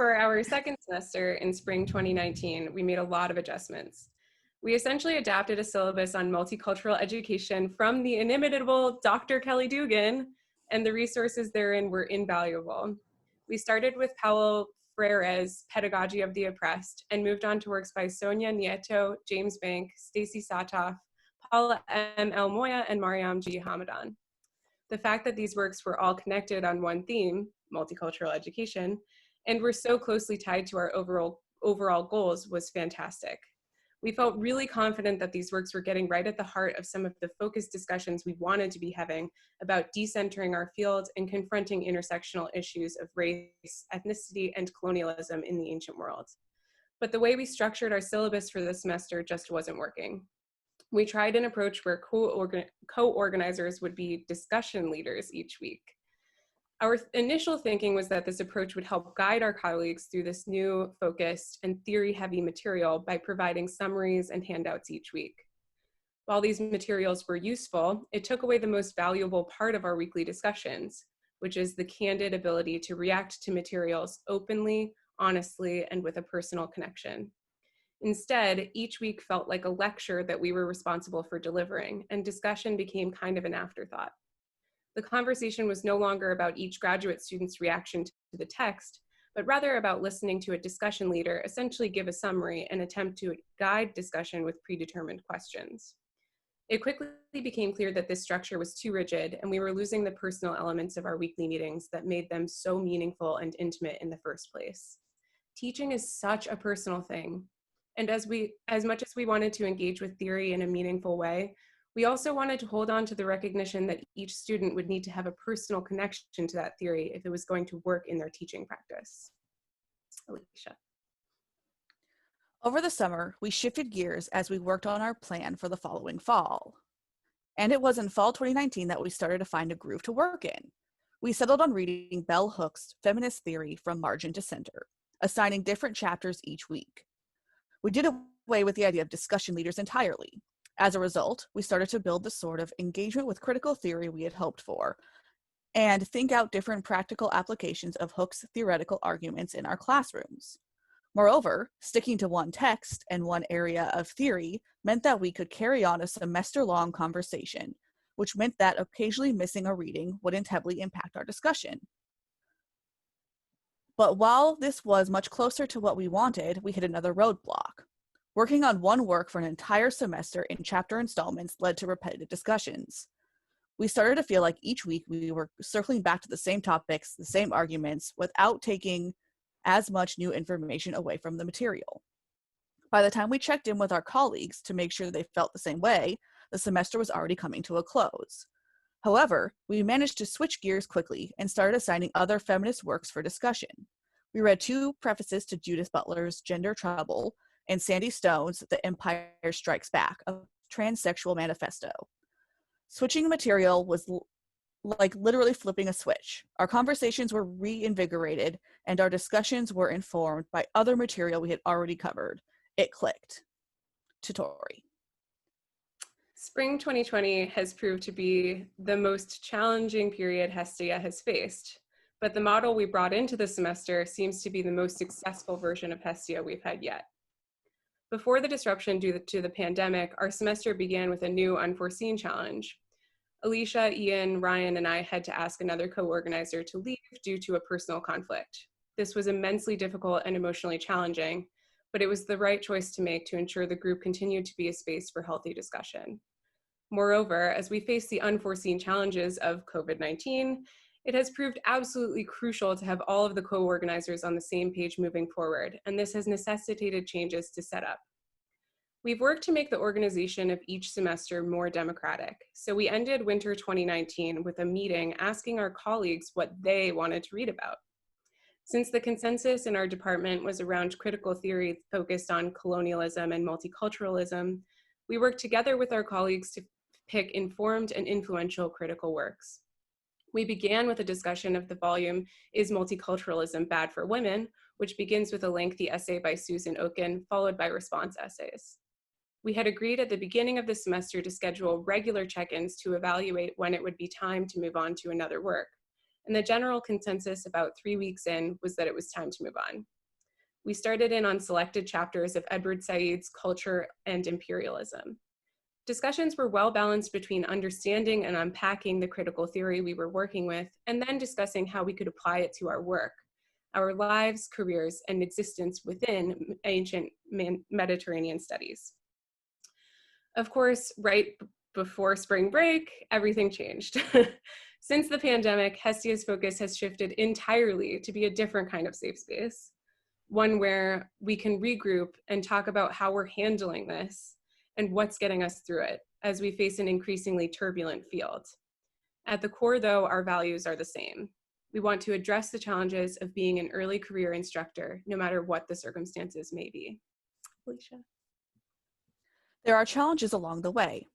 For our second semester in spring 2019, we made a lot of adjustments. We essentially adapted a syllabus on multicultural education from the inimitable Dr. Kelly Dugan, and the resources therein were invaluable. We started with Paulo Freire's Pedagogy of the Oppressed and moved on to works by Sonia Nieto, James Bank, Stacy Satoff, Paula M. El Moya, and Mariam G. Hamadan. The fact that these works were all connected on one theme, multicultural education, and were so closely tied to our overall goals was fantastic. We felt really confident that these works were getting right at the heart of some of the focused discussions we wanted to be having about decentering our field and confronting intersectional issues of race, ethnicity, and colonialism in the ancient world. But the way we structured our syllabus for this semester just wasn't working. We tried an approach where co-organizers would be discussion leaders each week. Our initial thinking was that this approach would help guide our colleagues through this new, focused, and theory-heavy material by providing summaries and handouts each week. While these materials were useful, it took away the most valuable part of our weekly discussions, which is the candid ability to react to materials openly, honestly, and with a personal connection. Instead, each week felt like a lecture that we were responsible for delivering, and discussion became kind of an afterthought. The conversation was no longer about each graduate student's reaction to the text, but rather about listening to a discussion leader essentially give a summary and attempt to guide discussion with predetermined questions. It quickly became clear that this structure was too rigid, and we were losing the personal elements of our weekly meetings that made them so meaningful and intimate in the first place. Teaching is such a personal thing, and as much as we wanted to engage with theory in a meaningful way, we also wanted to hold on to the recognition that each student would need to have a personal connection to that theory if it was going to work in their teaching practice. Alicia. Over the summer, we shifted gears as we worked on our plan for the following fall. And it was in fall 2019 that we started to find a groove to work in. We settled on reading Bell Hook's Feminist Theory from Margin to Center, assigning different chapters each week. We did away with the idea of discussion leaders entirely. As a result, we started to build the sort of engagement with critical theory we had hoped for, and think out different practical applications of Hook's theoretical arguments in our classrooms. Moreover, sticking to one text and one area of theory meant that we could carry on a semester-long conversation, which meant that occasionally missing a reading wouldn't heavily impact our discussion. But while this was much closer to what we wanted, we hit another roadblock. Working on one work for an entire semester in chapter installments led to repetitive discussions. We started to feel like each week we were circling back to the same topics, the same arguments, without taking as much new information away from the material. By the time we checked in with our colleagues to make sure they felt the same way, the semester was already coming to a close. However, we managed to switch gears quickly and started assigning other feminist works for discussion. We read 2 prefaces to Judith Butler's Gender Trouble and Sandy Stone's The Empire Strikes Back, a transsexual manifesto. Switching material was like literally flipping a switch. Our conversations were reinvigorated, and our discussions were informed by other material we had already covered. It clicked. To Tori. Spring 2020 has proved to be the most challenging period Hestia has faced, but the model we brought into the semester seems to be the most successful version of Hestia we've had yet. Before the disruption due to the pandemic, our semester began with a new unforeseen challenge. Alicia, Ian, Ryan, and I had to ask another co-organizer to leave due to a personal conflict. This was immensely difficult and emotionally challenging, but it was the right choice to make to ensure the group continued to be a space for healthy discussion. Moreover, as we face the unforeseen challenges of COVID-19, it has proved absolutely crucial to have all of the co-organizers on the same page moving forward, and this has necessitated changes to setup. We've worked to make the organization of each semester more democratic, so we ended winter 2019 with a meeting asking our colleagues what they wanted to read about. Since the consensus in our department was around critical theory focused on colonialism and multiculturalism, we worked together with our colleagues to pick informed and influential critical works. We began with a discussion of the volume, Is Multiculturalism Bad for Women?, which begins with a lengthy essay by Susan Oken, followed by response essays. We had agreed at the beginning of the semester to schedule regular check-ins to evaluate when it would be time to move on to another work. and the general consensus about 3 weeks in was that it was time to move on. We started in on selected chapters of Edward Said's Culture and Imperialism. Discussions were well balanced between understanding and unpacking the critical theory we were working with, and then discussing how we could apply it to our work, our lives, careers, and existence within ancient Mediterranean studies. Of course, right before spring break, everything changed. Since the pandemic, Hestia's focus has shifted entirely to be a different kind of safe space, one where we can regroup and talk about how we're handling this and what's getting us through it as we face an increasingly turbulent field. At the core, though, our values are the same. We want to address the challenges of being an early career instructor, no matter what the circumstances may be. Alicia. There are challenges along the way.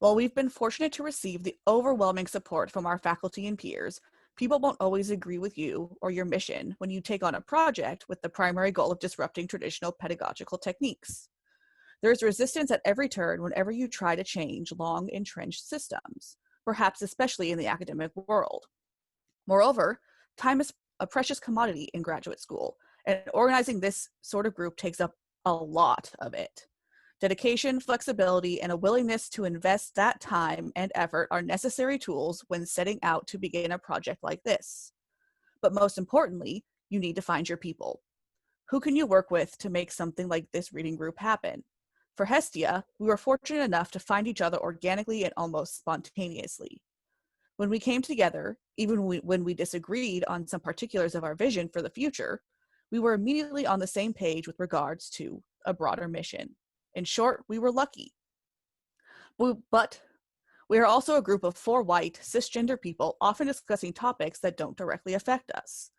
While we've been fortunate to receive the overwhelming support from our faculty and peers, people won't always agree with you or your mission when you take on a project with the primary goal of disrupting traditional pedagogical techniques. There's resistance at every turn whenever you try to change long-entrenched systems, perhaps especially in the academic world. Moreover, time is a precious commodity in graduate school, and organizing this sort of group takes up a lot of it. Dedication, flexibility, and a willingness to invest that time and effort are necessary tools when setting out to begin a project like this. But most importantly, you need to find your people. Who can you work with to make something like this reading group happen? For Hestia, we were fortunate enough to find each other organically and almost spontaneously. When we came together, even when we disagreed on some particulars of our vision for the future, we were immediately on the same page with regards to a broader mission. In short, we were lucky. But we are also a group of 4 white, cisgender people often discussing topics that don't directly affect us.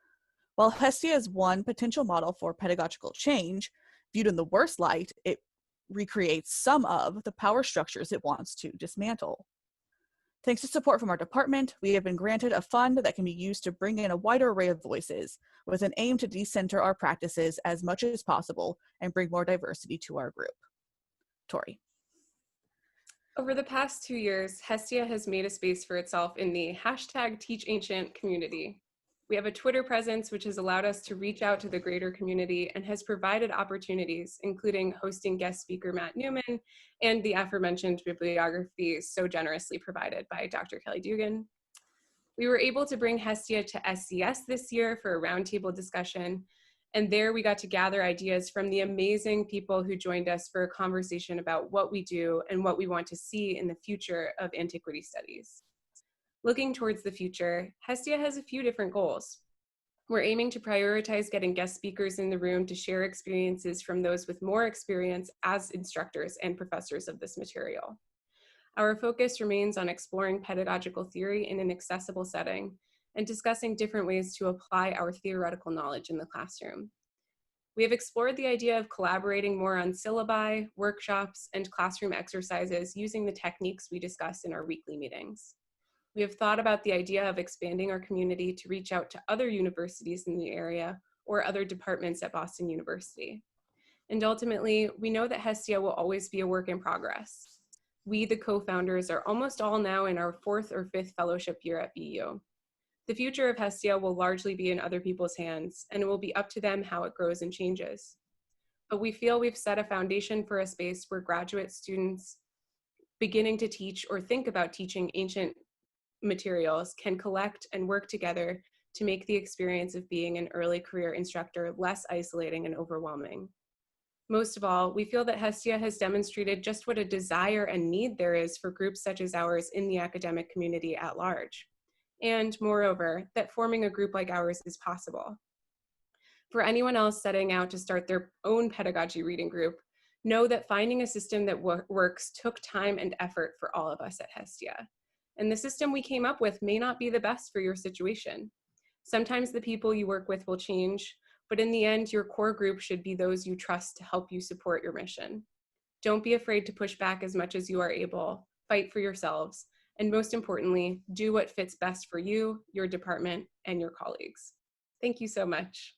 While Hestia is one potential model for pedagogical change, viewed in the worst light, it recreates some of the power structures it wants to dismantle. Thanks to support from our department, we have been granted a fund that can be used to bring in a wider array of voices, with an aim to decenter our practices as much as possible and bring more diversity to our group. Tori. Over the past 2 years, Hestia has made a space for itself in the #TeachAncient community. We have a Twitter presence which has allowed us to reach out to the greater community and has provided opportunities, including hosting guest speaker Matt Newman and the aforementioned bibliography so generously provided by Dr. Kelly Dugan. We were able to bring Hestia to SCS this year for a roundtable discussion, and there we got to gather ideas from the amazing people who joined us for a conversation about what we do and what we want to see in the future of antiquity studies. Looking towards the future, Hestia has a few different goals. We're aiming to prioritize getting guest speakers in the room to share experiences from those with more experience as instructors and professors of this material. Our focus remains on exploring pedagogical theory in an accessible setting and discussing different ways to apply our theoretical knowledge in the classroom. We have explored the idea of collaborating more on syllabi, workshops, and classroom exercises using the techniques we discuss in our weekly meetings. We have thought about the idea of expanding our community to reach out to other universities in the area or other departments at Boston University. And ultimately, we know that Hestia will always be a work in progress. We, the co-founders, are almost all now in our 4th or 5th fellowship year at BU. The future of Hestia will largely be in other people's hands, and it will be up to them how it grows and changes. But we feel we've set a foundation for a space where graduate students beginning to teach or think about teaching ancient materials can collect and work together to make the experience of being an early career instructor less isolating and overwhelming. Most of all, we feel that Hestia has demonstrated just what a desire and need there is for groups such as ours in the academic community at large. And moreover, that forming a group like ours is possible. For anyone else setting out to start their own pedagogy reading group, know that finding a system that works took time and effort for all of us at Hestia. And the system we came up with may not be the best for your situation. Sometimes the people you work with will change, but in the end, your core group should be those you trust to help you support your mission. Don't be afraid to push back as much as you are able, fight for yourselves, and most importantly, do what fits best for you, your department, and your colleagues. Thank you so much.